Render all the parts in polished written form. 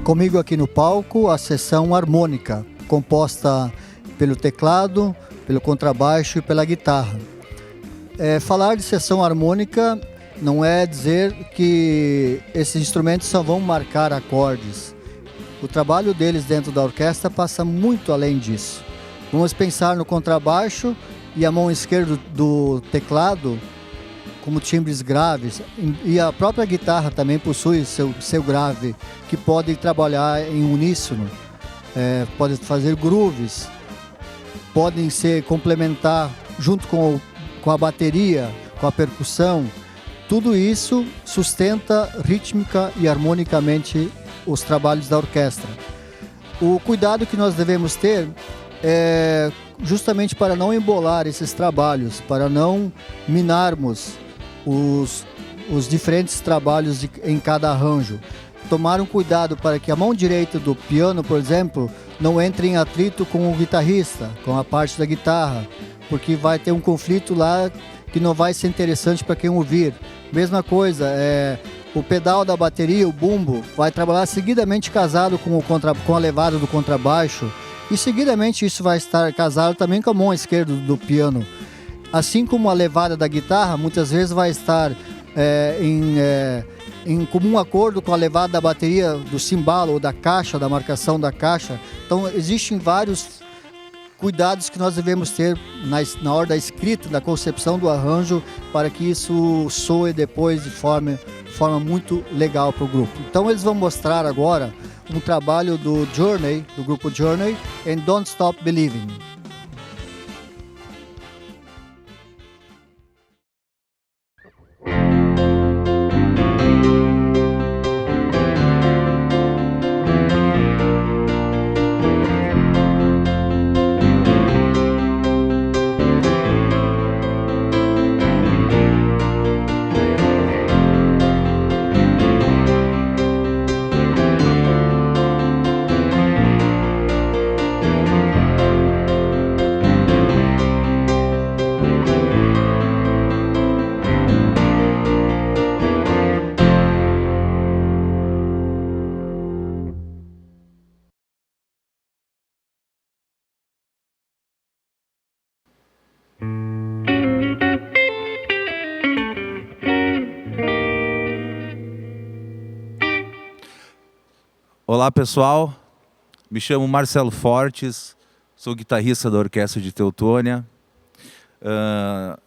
Comigo aqui no palco, a seção harmônica, composta pelo teclado, pelo contrabaixo e pela guitarra. Falar de seção harmônica não é dizer que esses instrumentos só vão marcar acordes. O trabalho deles dentro da orquestra passa muito além disso. Vamos pensar no contrabaixo e a mão esquerda do teclado como timbres graves, e a própria guitarra também possui seu grave, que pode trabalhar em uníssono, pode fazer grooves, podem se complementar junto com a bateria, com a percussão. Tudo isso sustenta rítmica e harmonicamente os trabalhos da orquestra. O cuidado que nós devemos ter é justamente para não embolar esses trabalhos, para não minarmos os diferentes trabalhos em cada arranjo. Tomar um cuidado para que a mão direita do piano, por exemplo, não entre em atrito com o guitarrista, com a parte da guitarra, porque vai ter um conflito lá que não vai ser interessante para quem ouvir. Mesma coisa, o pedal da bateria, o bumbo, vai trabalhar seguidamente casado com a levada do contrabaixo, e seguidamente isso vai estar casado também com a mão esquerda do piano. Assim como a levada da guitarra, muitas vezes vai estar em comum acordo com a levada da bateria, do cimbalo ou da caixa, da marcação da caixa. Então, existem vários cuidados que nós devemos ter na hora da escrita, da concepção do arranjo, para que isso soe depois de forma muito legal para o grupo. Então, eles vão mostrar agora um trabalho do Journey, do grupo Journey, em Don't Stop Believing. Olá pessoal, me chamo Marcelo Fortes, sou guitarrista da Orquestra de Teutônia.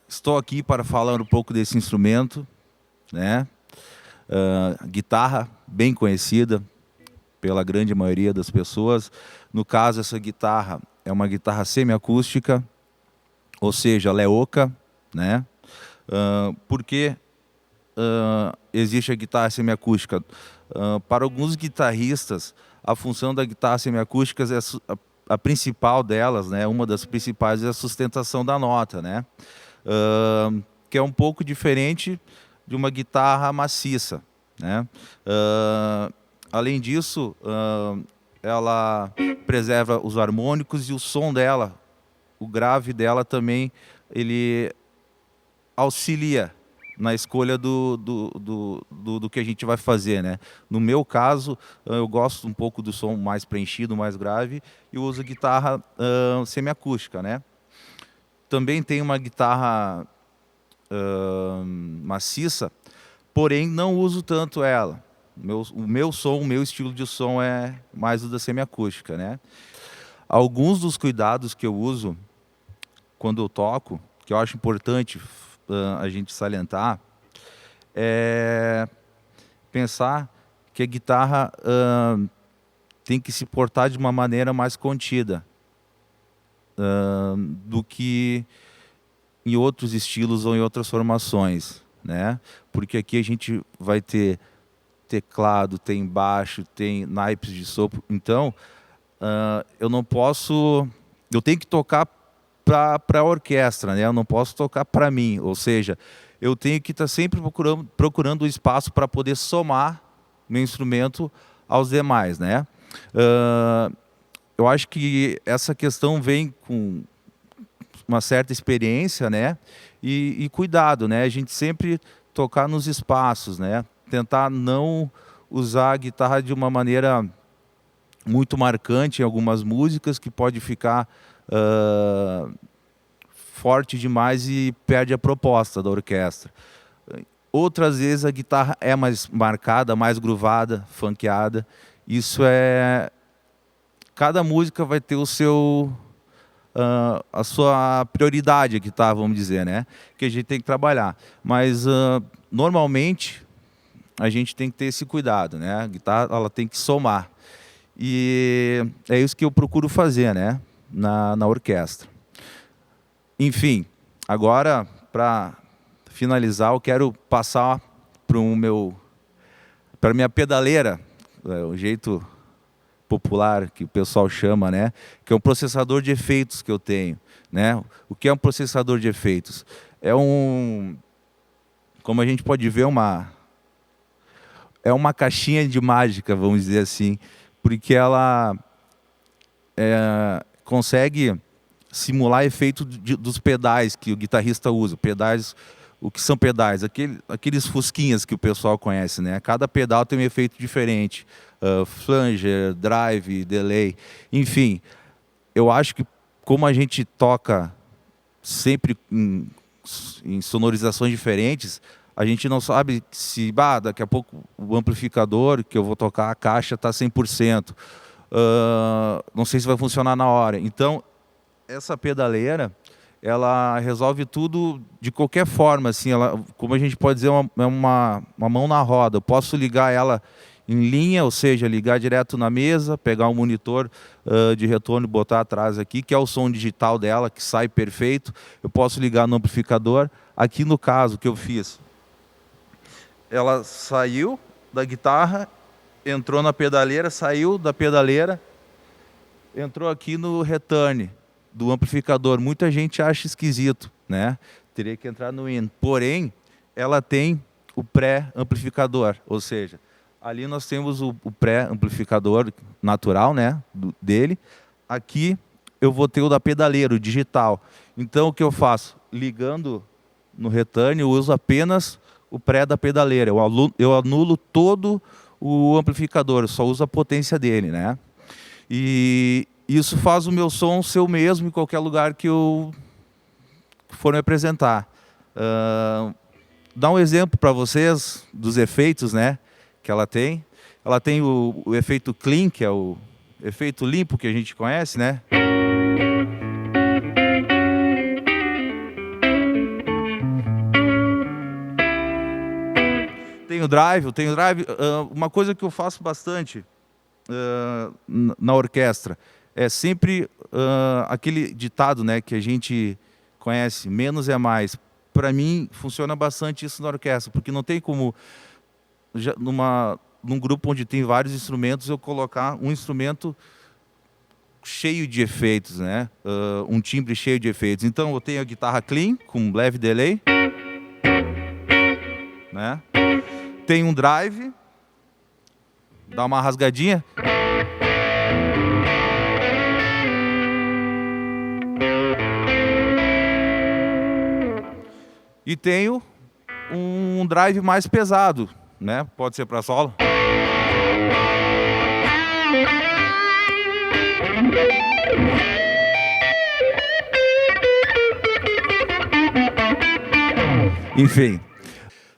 Estou aqui para falar um pouco desse instrumento, né? Guitarra bem conhecida pela grande maioria das pessoas. No caso, essa guitarra é uma guitarra semiacústica, ou seja, ela é oca, né? Por que existe a guitarra semiacústica? Para alguns guitarristas, a função da guitarra semiacústica é a principal delas, né? Uma das principais é a sustentação da nota, né? Que é um pouco diferente de uma guitarra maciça, né? Além disso, ela preserva os harmônicos e o som dela, o grave dela também, ele auxilia na escolha do que a gente vai fazer, né? No meu caso, eu gosto um pouco do som mais preenchido, mais grave, e uso guitarra semiacústica, né? Também tem uma guitarra maciça, porém não uso tanto ela. O meu estilo de som é mais o da semiacústica, né? Alguns dos cuidados que eu uso quando eu toco, que eu acho importante a gente salientar, é pensar que a guitarra tem que se portar de uma maneira mais contida do que em outros estilos ou em outras formações, né? Porque aqui a gente vai ter teclado, tem baixo, tem naipes de sopro. Então, eu tenho que tocar para a orquestra, né? Eu não posso tocar para mim, ou seja, eu tenho que estar sempre procurando espaço para poder somar meu instrumento aos demais, né? Eu acho que essa questão vem com uma certa experiência, né? E cuidado, né? A gente sempre tocar nos espaços, né? Tentar não usar a guitarra de uma maneira muito marcante em algumas músicas, que pode ficar forte demais e perde a proposta da orquestra. Outras vezes a guitarra é mais marcada, mais groovada, funkeada. Isso cada música vai ter a sua prioridade aqui, tá? Vamos dizer, né? Que a gente tem que trabalhar. Mas normalmente a gente tem que ter esse cuidado, né? A guitarra, ela tem que somar. E é isso que eu procuro fazer, né? Na orquestra. Enfim, agora, para finalizar, eu quero passar para minha pedaleira, o jeito popular que o pessoal chama, né? Que é um processador de efeitos que eu tenho, né? O que é um processador de efeitos? Como a gente pode ver, é uma caixinha de mágica, vamos dizer assim, porque ela consegue simular efeito dos pedais que o guitarrista usa. Pedais, o que são pedais? Aqueles fusquinhas que o pessoal conhece, né? Cada pedal tem um efeito diferente. Flanger, drive, delay, enfim. Eu acho que como a gente toca sempre em sonorizações diferentes, a gente não sabe se daqui a pouco o amplificador que eu vou tocar, a caixa está 100%. Não sei se vai funcionar na hora. Então, essa pedaleira, ela resolve tudo de qualquer forma, assim, como a gente pode dizer, uma mão na roda. Eu posso ligar ela em linha, ou seja, ligar direto na mesa, pegar um monitor de retorno e botar atrás aqui, que é o som digital dela, que sai perfeito. Eu posso ligar no amplificador. Aqui no caso que eu fiz, ela saiu da guitarra, entrou na pedaleira, saiu da pedaleira, entrou aqui no return do amplificador. Muita gente acha esquisito, né? Teria que entrar no in. Porém, ela tem o pré-amplificador, ou seja, ali nós temos o pré-amplificador natural, né, dele. Aqui eu vou ter o da pedaleira, o digital. Então o que eu faço? Ligando no return, eu uso apenas o pré da pedaleira. Eu anulo todo o amplificador, eu só uso a potência dele, né? E isso faz o meu som ser o mesmo em qualquer lugar que eu for me apresentar. Dá um exemplo para vocês dos efeitos, né, que ela tem. Ela tem o efeito clean, que é o efeito limpo que a gente conhece, né? Tem o drive, uma coisa que eu faço bastante na orquestra é sempre aquele ditado, né, que a gente conhece, menos é mais. Para mim, funciona bastante isso na orquestra, porque não tem como, num grupo onde tem vários instrumentos, eu colocar um instrumento cheio de efeitos, né? Um timbre cheio de efeitos. Então, eu tenho a guitarra clean, com leve delay, né? Tem um drive, dá uma rasgadinha. E tenho um drive mais pesado, né? Pode ser para solo. Enfim,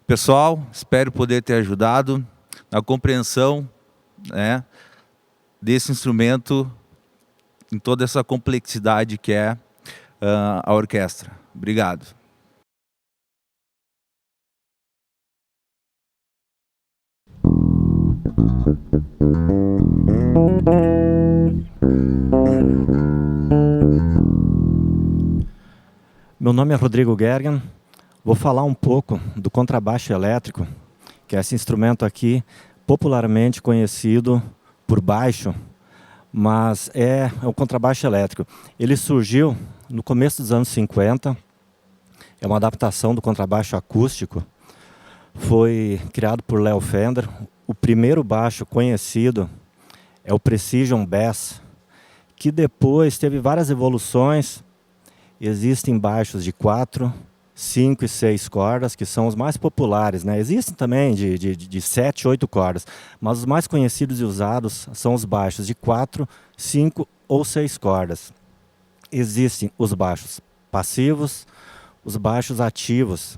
pessoal, espero poder ter ajudado na compreensão, né, desse instrumento em toda essa complexidade que é a orquestra. Obrigado. Meu nome é Rodrigo Gergen. Vou falar um pouco do contrabaixo elétrico, que é esse instrumento aqui, popularmente conhecido por baixo, mas é o contrabaixo elétrico. Ele surgiu no começo dos anos 50, é uma adaptação do contrabaixo acústico, foi criado por Léo Fender. O primeiro baixo conhecido é o Precision Bass, que depois teve várias evoluções. Existem baixos de 4, 5 e 6 cordas, que são os mais populares, né? Existem também de 7, 8 cordas, mas os mais conhecidos e usados são os baixos de 4, 5 ou 6 cordas. Existem os baixos passivos, os baixos ativos.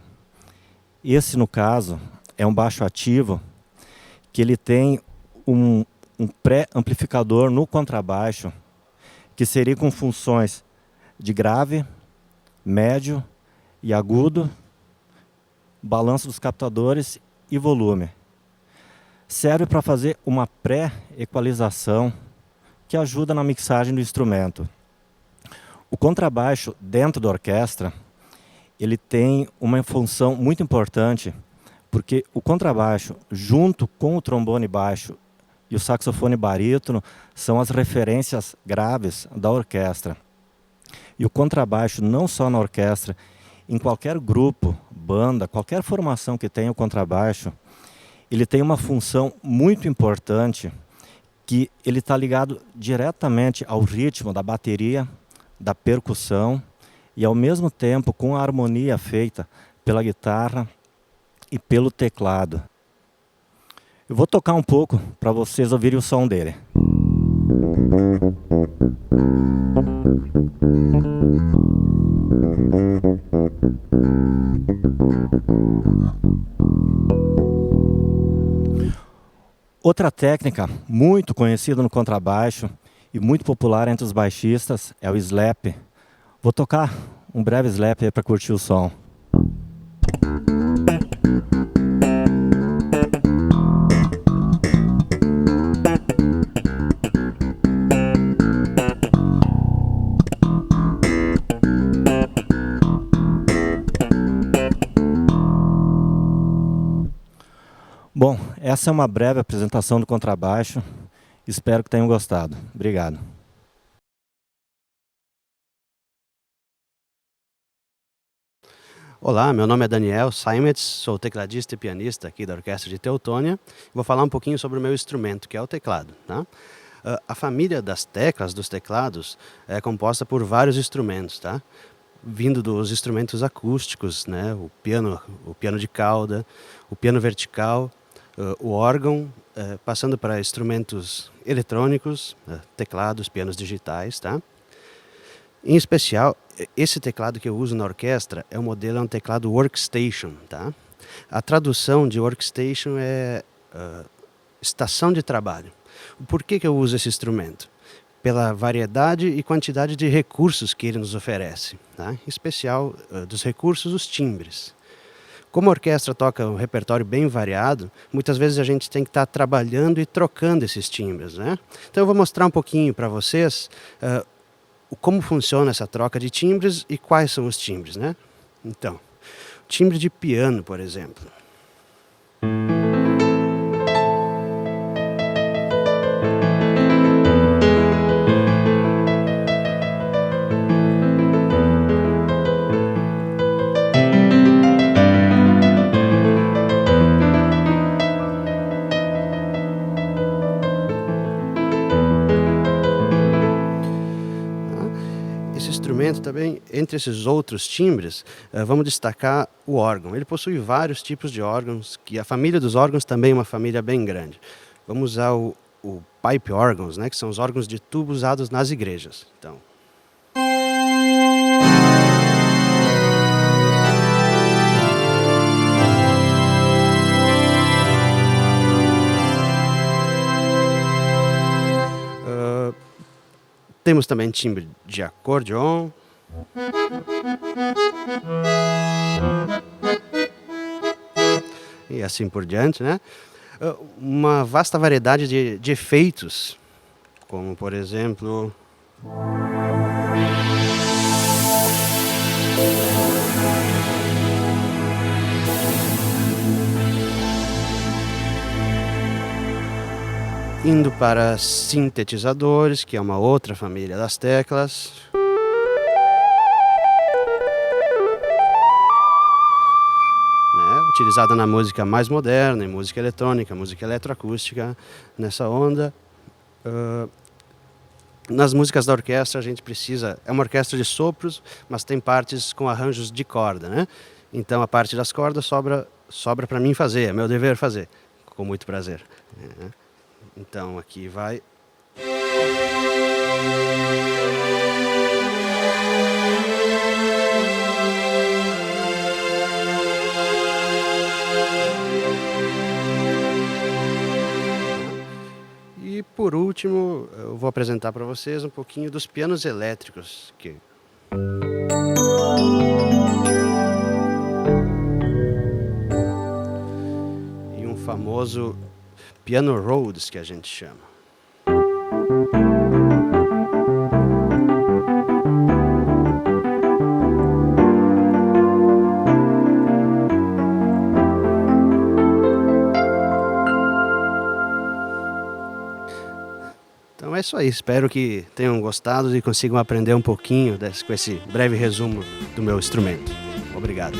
Esse, no caso, é um baixo ativo que ele tem um pré-amplificador no contrabaixo, que seria com funções de grave, médio e agudo, balanço dos captadores e volume. Serve para fazer uma pré-equalização que ajuda na mixagem do instrumento. O contrabaixo dentro da orquestra, ele tem uma função muito importante, porque o contrabaixo, junto com o trombone baixo e o saxofone barítono, são as referências graves da orquestra. E o contrabaixo, não só na orquestra, em qualquer grupo, banda, qualquer formação que tenha o contrabaixo, ele tem uma função muito importante, que ele está ligado diretamente ao ritmo da bateria, da percussão, e ao mesmo tempo com a harmonia feita pela guitarra e pelo teclado. Eu vou tocar um pouco para vocês ouvirem o som dele. Outra técnica muito conhecida no contrabaixo e muito popular entre os baixistas é o slap. Vou tocar um breve slap aí para curtir o som. Bom, essa é uma breve apresentação do contrabaixo. Espero que tenham gostado. Obrigado. Olá, meu nome é Daniel Seimetz, sou tecladista e pianista aqui da Orquestra de Teutônia. Vou falar um pouquinho sobre o meu instrumento, que é o teclado. Tá? A família das teclas, dos teclados, é composta por vários instrumentos, tá? Vindo dos instrumentos acústicos, né? O piano de cauda, o piano vertical, o órgão, passando para instrumentos eletrônicos, teclados, pianos digitais, tá? Em especial, esse teclado que eu uso na orquestra é um teclado workstation, tá? A tradução de workstation é estação de trabalho. Por que eu uso esse instrumento? Pela variedade e quantidade de recursos que ele nos oferece, tá? Em especial, dos recursos, os timbres. Como a orquestra toca um repertório bem variado, muitas vezes a gente tem que estar trabalhando e trocando esses timbres, né? Então eu vou mostrar um pouquinho para vocês como funciona essa troca de timbres e quais são os timbres, né? Então, timbre de piano, por exemplo. Também, entre esses outros timbres, vamos destacar o órgão. Ele possui vários tipos de órgãos, que a família dos órgãos também é uma família bem grande. Vamos usar o pipe órgãos, né, que são os órgãos de tubo usados nas igrejas. Então, temos também timbre de acordeon. E assim por diante, né? Uma vasta variedade de efeitos, como por exemplo... Indo para sintetizadores, que é uma outra família das teclas. Utilizada na música mais moderna, em música eletrônica, música eletroacústica, nessa onda. Nas músicas da orquestra a gente precisa, é uma orquestra de sopros, mas tem partes com arranjos de corda, né? Então a parte das cordas sobra para mim fazer, é meu dever fazer, com muito prazer. Então aqui vai. E por último, eu vou apresentar para vocês um pouquinho dos pianos elétricos. E um famoso piano Rhodes, que a gente chama. Então é isso aí, espero que tenham gostado e consigam aprender um pouquinho com esse breve resumo do meu instrumento. Obrigado.